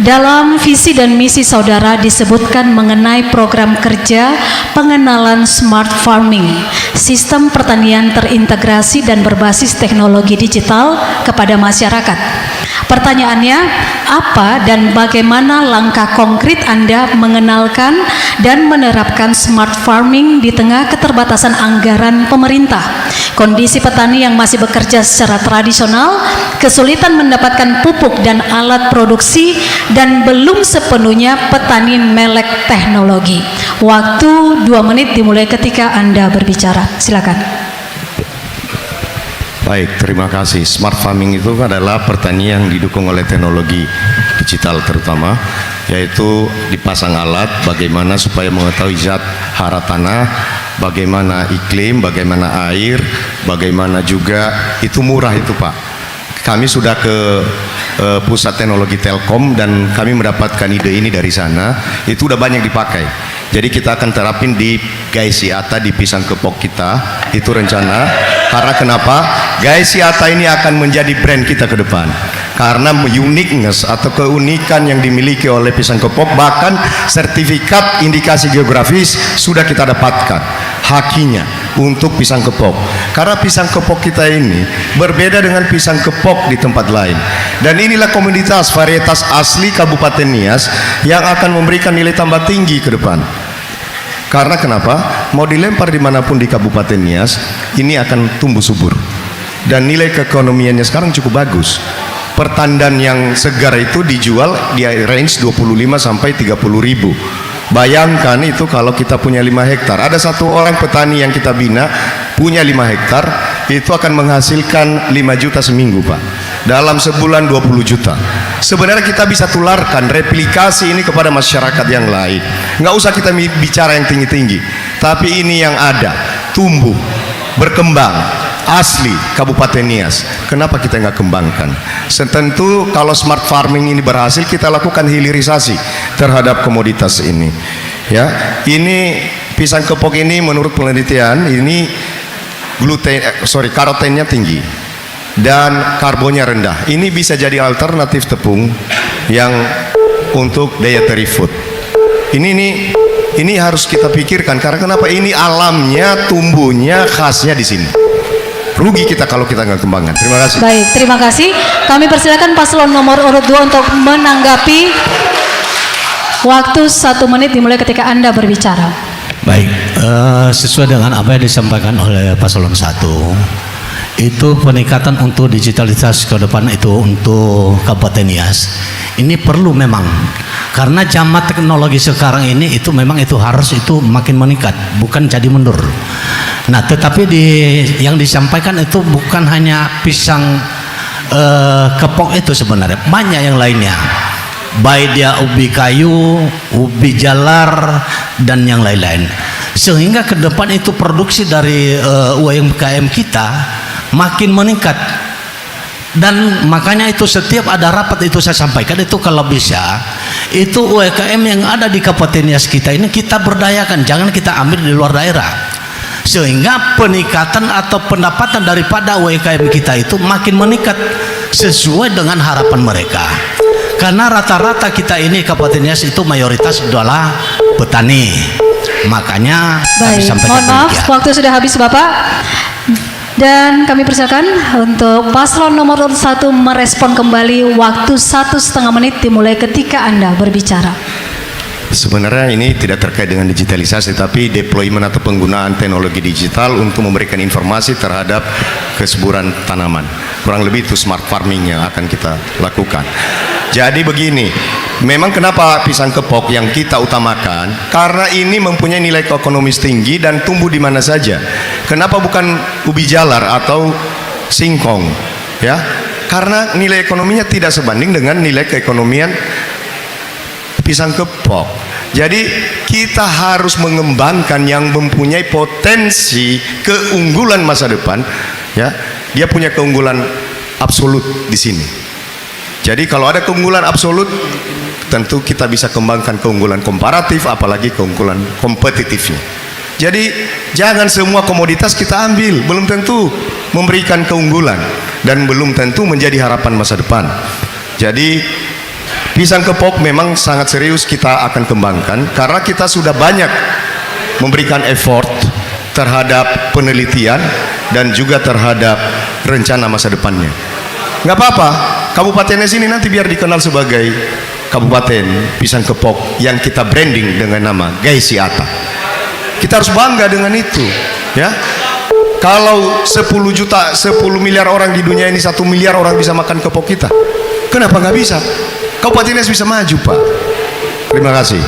Dalam visi dan misi saudara disebutkan mengenai program kerja pengenalan smart farming, sistem pertanian terintegrasi dan berbasis teknologi digital kepada masyarakat. Pertanyaannya, apa dan bagaimana langkah konkret Anda mengenalkan dan menerapkan smart farming di tengah keterbatasan anggaran pemerintah, kondisi petani yang masih bekerja secara tradisional, kesulitan mendapatkan pupuk dan alat produksi, dan belum sepenuhnya petani melek teknologi? Waktu 2 menit dimulai ketika Anda berbicara. Silakan. Baik, terima kasih. Smart farming itu adalah pertanian yang didukung oleh teknologi digital terutama, yaitu dipasang alat bagaimana supaya mengetahui zat hara tanah, bagaimana iklim, bagaimana air, bagaimana juga itu murah itu Pak. Kami sudah ke pusat teknologi Telkom dan kami mendapatkan ide ini dari sana, itu udah banyak dipakai. Jadi kita akan terapin di Gaesiata di Pisang Kepok kita, itu rencana. Karena kenapa? Gaesiata ini akan menjadi brand kita ke depan. Karena uniqueness atau keunikan yang dimiliki oleh Pisang Kepok, bahkan sertifikat indikasi geografis sudah kita dapatkan hakinya untuk Pisang Kepok. Karena Pisang Kepok kita ini berbeda dengan Pisang Kepok di tempat lain. Dan inilah komunitas varietas asli Kabupaten Nias yang akan memberikan nilai tambah tinggi ke depan. Karena kenapa? Mau dilempar dimanapun di Kabupaten Nias, ini akan tumbuh subur. Dan nilai keekonomiannya sekarang cukup bagus. Pertandan yang segar itu dijual di range 25 sampai 30 ribu. Bayangkan itu kalau kita punya 5 hektar. Ada satu orang petani yang kita bina punya 5 hektar, itu akan menghasilkan 5 juta seminggu Pak. Dalam sebulan 20 juta. Sebenarnya kita bisa tularkan replikasi ini kepada masyarakat yang lain. Nggak usah kita bicara yang tinggi-tinggi, tapi ini yang ada, tumbuh, berkembang, asli Kabupaten Nias. Kenapa kita nggak kembangkan? Tentu kalau smart farming ini berhasil, kita lakukan hilirisasi terhadap komoditas ini. Ya, ini Pisang Kepok ini menurut penelitian ini karotennya tinggi dan karbonnya rendah. Ini bisa jadi alternatif tepung yang untuk dietary food. Ini harus kita pikirkan, karena kenapa? Ini alamnya, tumbuhnya, khasnya di sini. Rugi kita kalau kita nggak kembangkan. Terima kasih. Baik, terima kasih. Kami persilakan paslon nomor urut 2 untuk menanggapi. Waktu 1 menit dimulai ketika Anda berbicara. Baik, sesuai dengan apa yang disampaikan oleh paslon 1, itu peningkatan untuk digitalisasi ke depan itu untuk Kabupaten Nias ini perlu memang, karena zaman teknologi sekarang ini itu memang itu harus itu makin meningkat, bukan jadi mundur. Nah, tetapi yang disampaikan itu bukan hanya Pisang Kepok itu, sebenarnya banyak yang lainnya, baik dia ubi kayu, ubi jalar, dan yang lain-lain, sehingga ke depan itu produksi dari UMKM kita makin meningkat. Dan makanya itu setiap ada rapat itu saya sampaikan itu, kalau bisa itu UMKM yang ada di Kabupaten Nias kita ini kita berdayakan, jangan kita ambil di luar daerah, sehingga peningkatan atau pendapatan daripada UMKM kita itu makin meningkat sesuai dengan harapan mereka. Karena rata-rata kita ini Kabupaten Nias itu mayoritas adalah petani. Makanya baik, mohon maaf, waktu sudah habis Bapak. Dan kami persilakan untuk paslon nomor 1 merespon kembali. Waktu 1,5 menit dimulai ketika Anda berbicara. Sebenarnya ini tidak terkait dengan digitalisasi, tapi deployment atau penggunaan teknologi digital untuk memberikan informasi terhadap kesuburan tanaman. Kurang lebih itu smart farming yang akan kita lakukan. Jadi begini, memang kenapa Pisang Kepok yang kita utamakan? Karena ini mempunyai nilai ekonomis tinggi dan tumbuh di mana saja. Kenapa bukan ubi jalar atau singkong? Ya, karena nilai ekonominya tidak sebanding dengan nilai keekonomian Pisang Kepok. Jadi kita harus mengembangkan yang mempunyai potensi keunggulan masa depan. Ya, dia punya keunggulan absolut di sini. Jadi kalau ada keunggulan absolut, tentu kita bisa kembangkan keunggulan komparatif, apalagi keunggulan kompetitifnya. Jadi jangan semua komoditas kita ambil, belum tentu memberikan keunggulan dan belum tentu menjadi harapan masa depan. Jadi pisang kepok memang sangat serius kita akan kembangkan karena kita sudah banyak memberikan effort terhadap penelitian dan juga terhadap rencana masa depannya. Nggak apa-apa, kabupatennya sini nanti biar dikenal sebagai Kabupaten Pisang Kepok yang kita branding dengan nama Gaisiata. Kita harus bangga dengan itu, ya. Kalau 10 miliar orang di dunia ini, 1 miliar orang bisa makan kepok kita, kenapa nggak bisa? Kabupaten Nias bisa maju, Pak. Terima kasih.